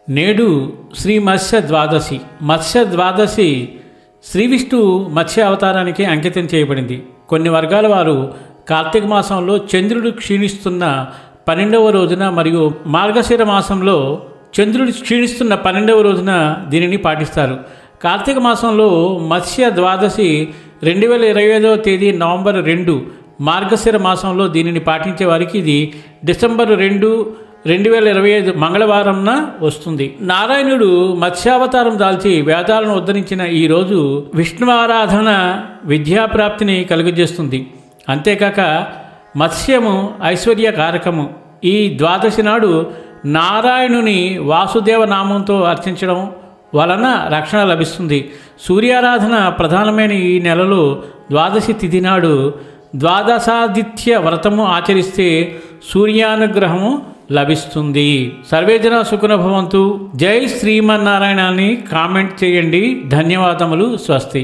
నేడు శ్రీ మత్స్య ద్వాదశి. మత్స్య ద్వాదశి శ్రీ విష్ణు మత్స్య అవతారానికి అంకితం చేయబడింది. కొన్ని వర్గాల వారు కార్తీక మాసంలో చంద్రుడు క్షీణిస్తున్న 12వ రోజున మరియు మార్గశిర మాసంలో చంద్రుడు క్షీణిస్తున్న 12వ రోజున దీనిని పాటిస్తారు. కార్తీక మాసంలో మత్స్య ద్వాదశి 2025వ తేదీ నవంబర్ 2, మార్గశిర మాసంలో దీనిని పాటించే వారికి ఇది డిసెంబర్ 2, 2025 మంగళవారంన వస్తుంది. నారాయణుడు మత్స్యావతారం దాల్చి వేదాలను ఉద్ధరించిన ఈ రోజు విష్ణు ఆరాధన విద్యాప్రాప్తిని కలుగజేస్తుంది. అంతేకాక మత్స్యము ఐశ్వర్య కారకము. ఈ ద్వాదశి నాడు నారాయణుని వాసుదేవ నామంతో అర్చించడం వలన రక్షణ లభిస్తుంది. సూర్యారాధన ప్రధానమైన ఈ నెలలో ద్వాదశి తిథి నాడు ద్వాదశాదిత్య వ్రతము ఆచరిస్తే సూర్యానుగ్రహము లభిస్తుంది. సర్వేజన సుఖినో భవంతు. జై శ్రీమన్నారాయణ అని కామెంట్ చేయండి. ధన్యవాదములు. స్వస్తి.